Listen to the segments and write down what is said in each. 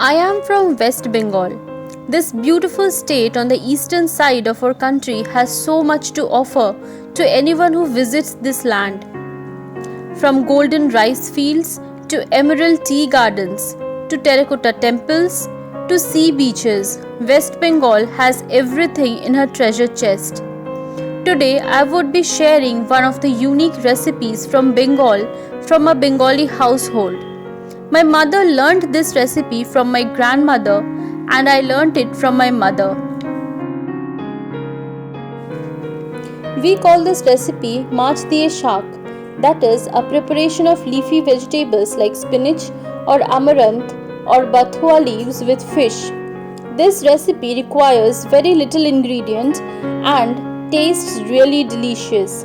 I am from West Bengal. This beautiful state on the eastern side of our country has so much to offer to anyone who visits this land. From golden rice fields to emerald tea gardens to terracotta temples to sea beaches, West Bengal has everything in her treasure chest. Today, I would be sharing one of the unique recipes from Bengal from a Bengali household. My mother learned this recipe from my grandmother, and I learned it from my mother. We call this recipe Mach Diye Shak, that is, a preparation of leafy vegetables like spinach or amaranth or bathua leaves with fish. This recipe requires very little ingredient and tastes really delicious.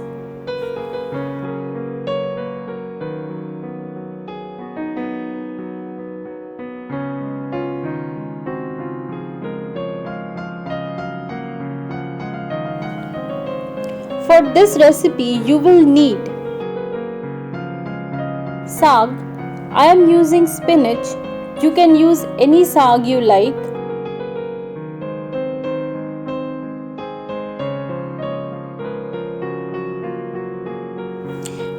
For this recipe, you will need saag. I am using spinach. You can use any saag you like.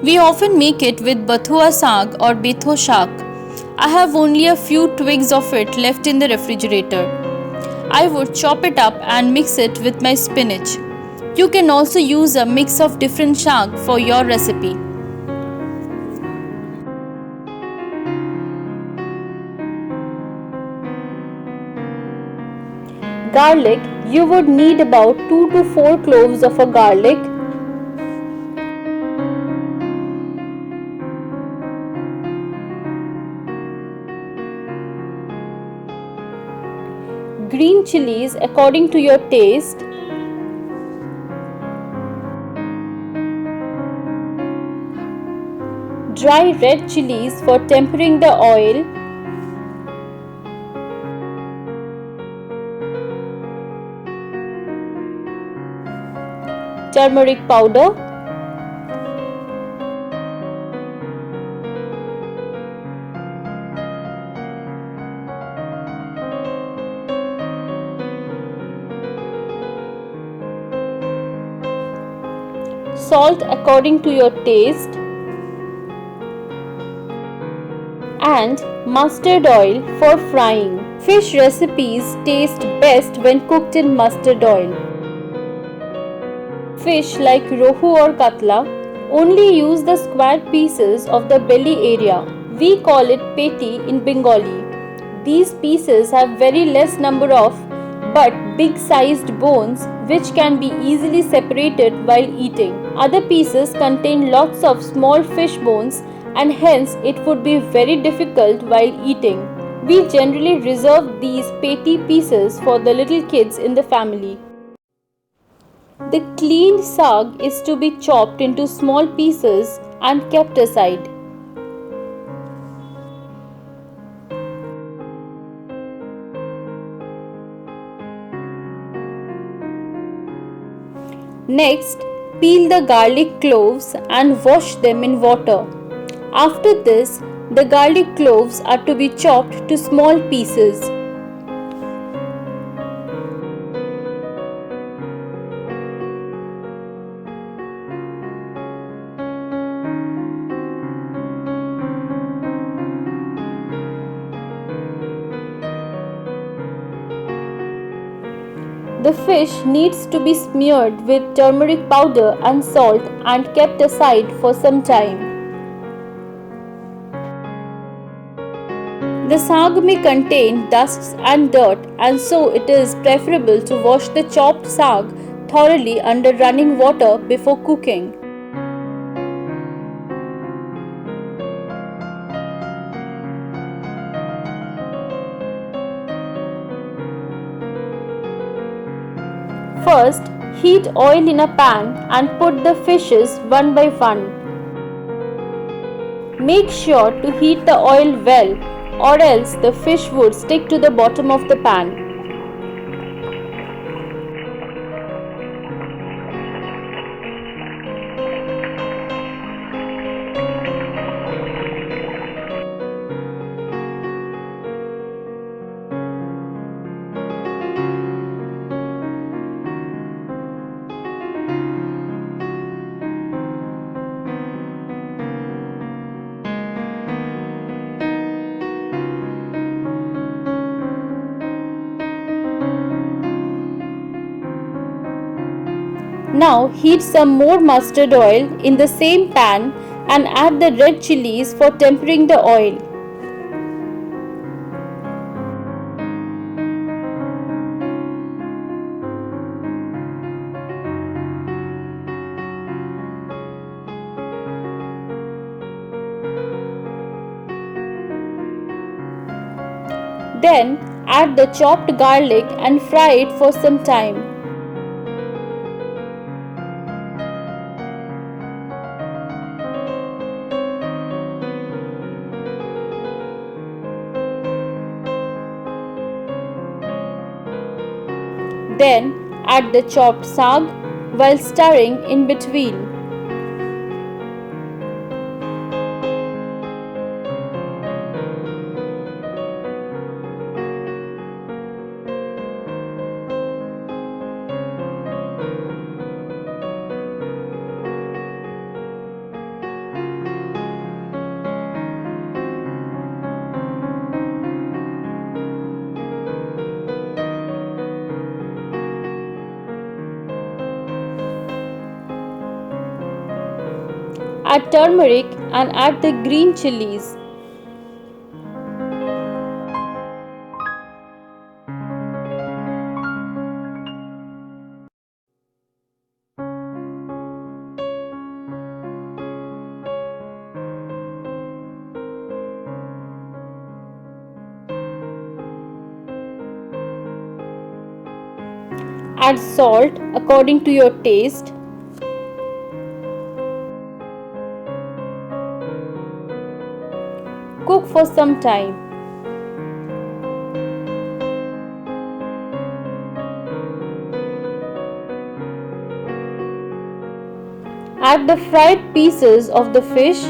We often make it with bathua saag or betho shak. I have only a few twigs of it left in the refrigerator. I would chop it up and mix it with my spinach. You can also use a mix of different shak for your recipe. Garlic, you would need about 2 to 4 cloves of a garlic. Green chilies according to your taste. Dry red chilies for tempering the oil. Turmeric powder. Salt according to your taste. And mustard oil for frying. Fish recipes taste best when cooked in mustard oil. Fish like rohu or katla only use the square pieces of the belly area. We call it peti in Bengali. These pieces have very less number of but big sized bones which can be easily separated while eating. Other pieces contain lots of small fish bones and hence it would be very difficult while eating. We generally reserve these peti pieces for the little kids in the family. The cleaned saag is to be chopped into small pieces and kept aside. Next, peel the garlic cloves and wash them in water. After this, the garlic cloves are to be chopped to small pieces. The fish needs to be smeared with turmeric powder and salt and kept aside for some time. The saag may contain dust and dirt, and so it is preferable to wash the chopped saag thoroughly under running water before cooking. First, heat oil in a pan and put the fishes one by one. Make sure to heat the oil well, or else the fish would stick to the bottom of the pan. Now heat some more mustard oil in the same pan and add the red chilies for tempering the oil. Then add the chopped garlic and fry it for some time. Then add the chopped saag while stirring in between. Add turmeric and add the green chilies. Add salt according to your taste. Cook for some time. Add the fried pieces of the fish.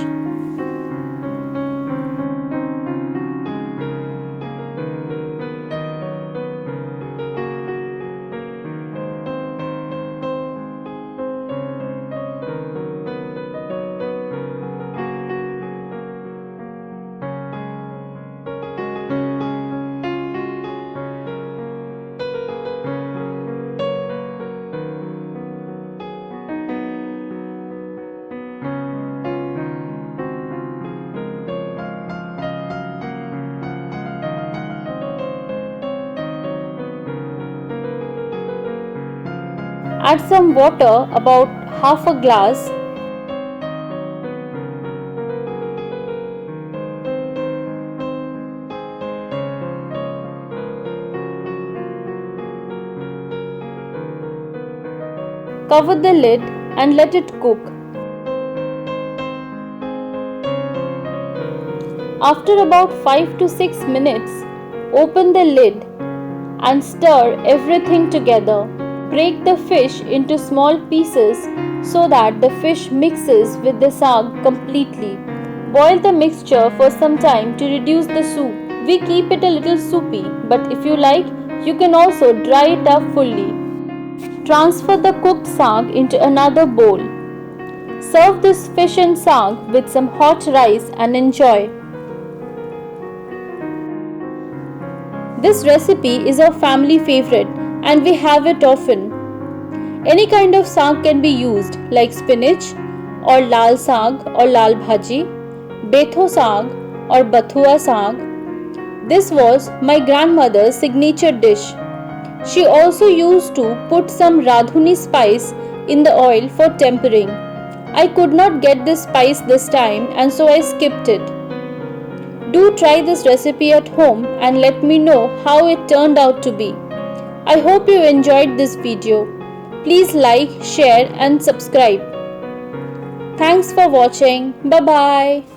Add some water, about half a glass. Cover the lid and let it cook. After about 5 to 6 minutes, open the lid and stir everything together. Break the fish into small pieces so that the fish mixes with the saag completely. Boil the mixture for some time to reduce the soup. We keep it a little soupy, but if you like, you can also dry it up fully. Transfer the cooked saag into another bowl. Serve this fish and saag with some hot rice and enjoy. This recipe is our family favorite and we have it often. Any kind of saag can be used like spinach or lal saag or lal bhaji, betho saag or bathua saag. This was my grandmother's signature dish. She also used to put some radhuni spice in the oil for tempering. I could not get this spice this time and so I skipped it. Do try this recipe at home and let me know how it turned out to be. I hope you enjoyed this video. Please like, share and subscribe. Thanks for watching. Bye bye.